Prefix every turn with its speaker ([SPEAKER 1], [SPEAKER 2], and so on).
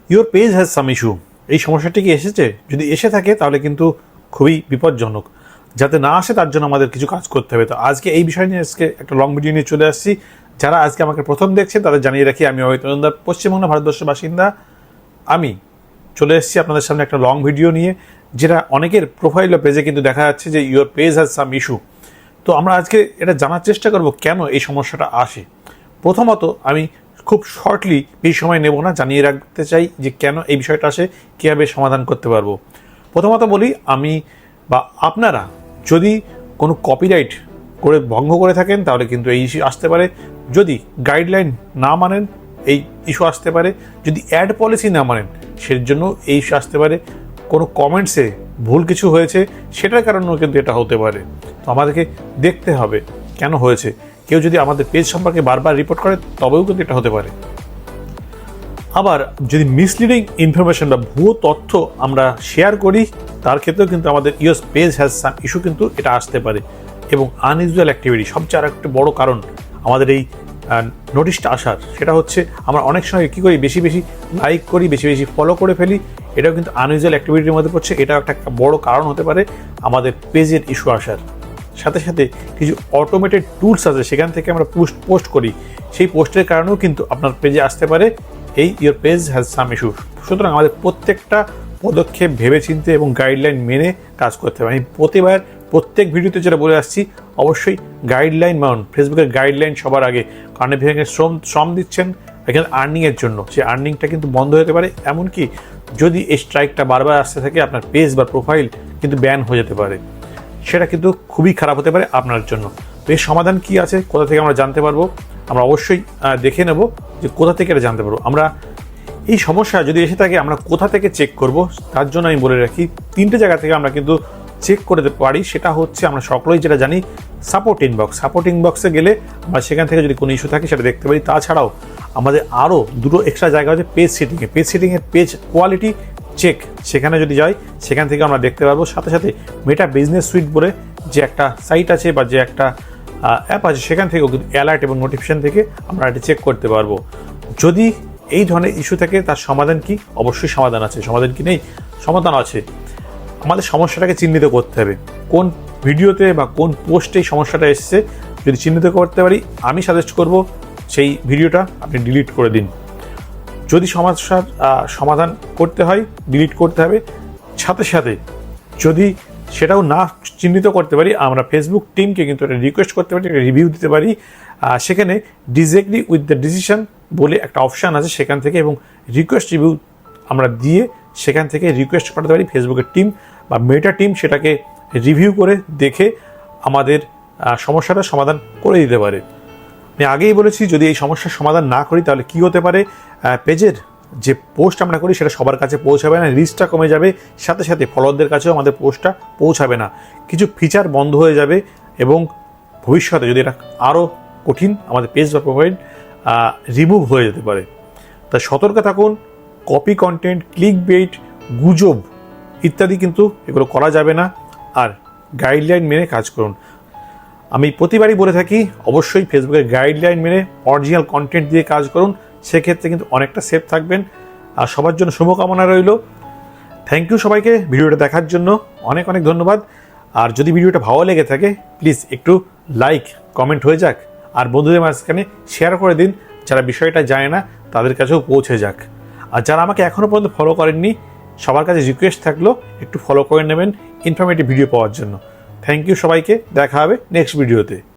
[SPEAKER 1] Your page has some issue, এই সমস্যাটি কি এসেছে? যদি এসে থাকে তাহলে কিন্তু খুবই বিপজ্জনক। যাতে না আসে তার জন্য আমাদের কিছু কাজ করতে হবে। তো আজকে এই বিষয় নিয়ে আজকে একটা লং ভিডিও নিয়ে চলে আসছি। যারা আজকে আমাকে প্রথম দেখছেন তাদের জানিয়ে রাখি, আমি অমিত মজুমদার, পশ্চিমবঙ্গ ভারতবর্ষের বাসিন্দা। আমি চলে এসেছি আপনাদের সামনে একটা লং ভিডিও নিয়ে, যেটা অনেকের প্রোফাইল বা পেজে কিন্তু দেখা যাচ্ছে যে your page has some issue. তো আমরা আজকে এটা জানার চেষ্টা করব কেন এই সমস্যাটা আসে। প্রথমত আমি খুব শর্টলি বেশি সময় নেব না, জানিয়ে রাখতে চাই যে কেন এই বিষয়টা আসে, কীভাবে সমাধান করতে পারবো। প্রথমত বলি, আমি বা আপনারা যদি কোনো কপিরাইট করে ভঙ্গ করে থাকেন তাহলে কিন্তু এই ইস্যু আসতে পারে। যদি গাইডলাইন না মানেন এই ইস্যু আসতে পারে। যদি অ্যাড পলিসি না মানেন সের জন্য এই ইস্যু আসতে পারে। কোনো কমেন্টসে ভুল কিছু হয়েছে সেটার কারণেও কিন্তু এটা হতে পারে। তো আমাদেরকে দেখতে হবে কেন হয়েছে। কেউ যদি আমাদের পেজ সম্পর্কে বারবার রিপোর্ট করে তবেও কিন্তু এটা হতে পারে। আবার যদি মিসলিডিং ইনফরমেশন বা ভুয়ো তথ্য আমরা শেয়ার করি তার ক্ষেত্রেও কিন্তু আমাদের your page has some issue কিন্তু এটা আসতে পারে। এবং আনইউজুয়াল অ্যাক্টিভিটি সবচেয়ে আর একটা বড় কারণ আমাদের এই নোটিশটা আসার, সেটা হচ্ছে আমরা অনেক সময় কী করি, বেশি বেশি লাইক করি, বেশি বেশি ফলো করে ফেলি। এটাও কিন্তু আনইউজুয়াল অ্যাক্টিভিটির মধ্যে পড়ছে। এটাও একটা বড় কারণ হতে পারে আমাদের পেজের ইস্যু আসার। সাথে সাথে কিছু অটোমেটেড টুলস আছে, সেখান থেকে আমরা পোস্ট করি, সেই পোস্টের কারণেও কিন্তু আপনার পেজে আসতে পারে এই your page has some issue. সুতরাং আমাদের প্রত্যেকটা পদক্ষেপ ভেবেচিন্তে এবং গাইডলাইন মেনে কাজ করতে হবে। আমি প্রত্যেক ভিডিওতে যেটা বলে আসছি, অবশ্যই গাইডলাইন মানুন। ফেসবুকের গাইডলাইন সবার আগে, কারণ এখানে শ্রম দিচ্ছেন এখানে আর্নিংয়ের জন্য, সেই আর্নিংটা কিন্তু বন্ধ হতে পারে। এমনকি যদি এই স্ট্রাইকটা বারবার আসতে থাকে আপনার পেজ বা প্রোফাইল কিন্তু ব্যান হয়ে যেতে পারে। সেটা কিন্তু খুবই খারাপ হতে পারে আপনার জন্য। তো এর সমাধান কী আছে, কোথা থেকে আমরা জানতে পারবো, আমরা অবশ্যই দেখে নেব যে কোথা থেকে এটা জানতে পারবো। আমরা এই সমস্যা যদি এসে থাকে আমরা কোথা থেকে চেক করব, তার জন্য আমি বলে রাখি 3টে জায়গা থেকে আমরা কিন্তু চেক করতে পারি। সেটা হচ্ছে আমরা সকলেই যেটা জানি, সাপোর্ট ইনবক্সে গেলে আমরা সেখান থেকে যদি কোনো ইস্যু থাকে সেটা দেখতে পারি। তাছাড়াও আমাদের আরও দুটো এক্সট্রা জায়গা হচ্ছে পেজ সেটিংয়ে পেজ কোয়ালিটি চেক, সেখানে যদি যাই সেখান থেকে আমরা দেখতে পারবো। সাথে সাথে মেটা বিজনেস সুইট বলে যে একটা সাইট আছে বা যে একটা অ্যাপ আছে, সেখান থেকেও কিন্তু অ্যালার্ট এবং নোটিফিকেশন থেকে আমরা এটা চেক করতে পারবো। যদি এই ধরনের ইস্যু থাকে তার সমাধান কি? অবশ্যই সমাধান আছে। সমাধান কি নেই? সমাধান আছে। আমাদের সমস্যাটাকে চিহ্নিত করতে হবে, কোন ভিডিওতে বা কোন পোস্টে এই সমস্যাটা এসছে। যদি চিহ্নিত করতে পারি, আমি সাজেস্ট করব সেই ভিডিওটা আপনি ডিলিট করে দিন। যদি সমস্যার সমাধান করতে হয় ডিলিট করতে হবে। সাথে সাথে যদি সেটাও না চিহ্নিত করতে পারি, আমরা ফেসবুক টিমকে কিন্তু এটা রিকোয়েস্ট করতে পারি, একটা রিভিউ দিতে পারি। সেখানে ডিসএগ্রি উইথ দ্য ডিসিশন বলে একটা অপশান আছে সেখান থেকে, এবং রিকোয়েস্ট রিভিউ আমরা দিয়ে সেখান থেকে রিকোয়েস্ট করতে পারি ফেসবুকের টিম বা মেটা টিম সেটাকে রিভিউ করে দেখে আমাদের সমস্যাটা সমাধান করে দিতে পারে। আমি আগেই বলেছি, যদি এই সমস্যার সমাধান না করি তাহলে কি হতে পারে, পেজের যে পোস্ট আমরা করি সেটা সবার কাছে পৌঁছাবে না, রিচটা কমে যাবে। সাথে সাথে ফলোয়ারদের কাছেও আমাদের পোস্টটা পৌঁছাবে না, কিছু ফিচার বন্ধ হয়ে যাবে। এবং ভবিষ্যতে যদি এটা আরও কঠিন, আমাদের পেজ বা প্রোফাইল রিমুভ হয়ে যেতে পারে। তাই সতর্ক থাকুন। কপি কন্টেন্ট, ক্লিক বেইট, গুজব ইত্যাদি কিন্তু এগুলো করা যাবে না। আর গাইডলাইন মেনে কাজ করুন। আমি প্রতিবারই বলে থাকি, অবশ্যই ফেসবুকের গাইডলাইন মেনে অরিজিনাল কন্টেন্ট দিয়ে কাজ করুন, সেক্ষেত্রে কিন্তু অনেকটা সেফ থাকবেন। আর সবার জন্য শুভকামনা রইল। থ্যাংক ইউ সবাইকে ভিডিওটা দেখার জন্য, অনেক অনেক ধন্যবাদ। আর যদি ভিডিওটা ভালো লেগে থাকে প্লিজ একটু লাইক কমেন্ট হয়ে যাক, আর বন্ধুদের মাঝখানে শেয়ার করে দিন, যারা বিষয়টা জানে না তাদের কাছেও পৌঁছে যাক। আর যারা আমাকে এখনও পর্যন্ত ফলো করেননি, সবার কাছে রিকোয়েস্ট থাকলো একটু ফলো করে নেবেন ইনফরমেটিভ ভিডিও পাওয়ার জন্য। থ্যাংক ইউ সবাইকে, দেখা হবে নেক্সট ভিডিওতে।